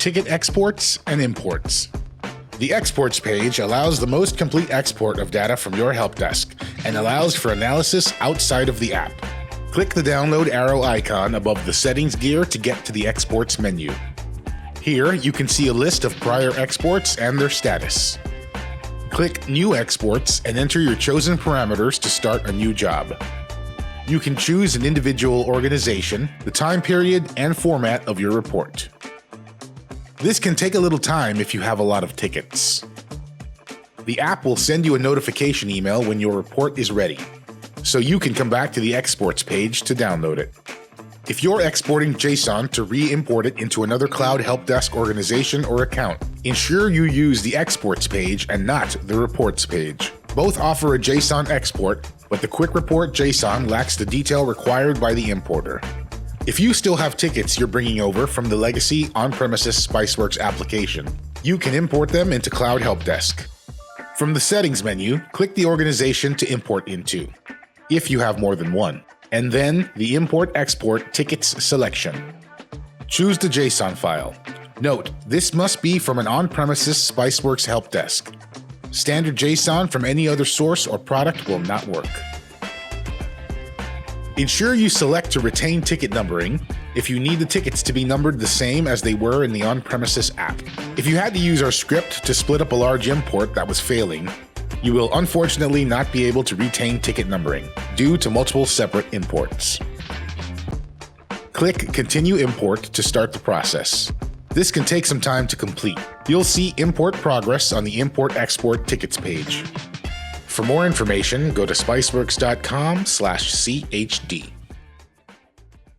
ticket exports and imports. The exports page allows the most complete export of data from your help desk and allows for analysis outside of the app. Click the download arrow icon above the settings gear to get to the exports menu. Here, you can see a list of prior exports and their status. Click New Exports and enter your chosen parameters to start a new job. You can choose an individual organization, the time period, and format of your report. This can take a little time if you have a lot of tickets. The app will send you a notification email when your report is ready, so you can come back to the exports page to download it. If you're exporting JSON to re-import it into another Cloud Help Desk organization or account, ensure you use the exports page and not the reports page. Both offer a JSON export, but the quick report JSON lacks the detail required by the importer. If you still have tickets you're bringing over from the legacy on-premises Spiceworks application, you can import them into Cloud Help Desk. From the settings menu, click the organization to import into, if you have more than one, and then the Import-Export Tickets selection. Choose the JSON file. Note, this must be from an on-premises Spiceworks help desk. Standard JSON from any other source or product will not work. Ensure you select to retain ticket numbering if you need the tickets to be numbered the same as they were in the on-premises app. If you had to use our script to split up a large import that was failing, you will unfortunately not be able to retain ticket numbering due to multiple separate imports. Click Continue Import to start the process. This can take some time to complete. You'll see import progress on the Import-Export Tickets page. For more information, go to spiceworks.com/chd.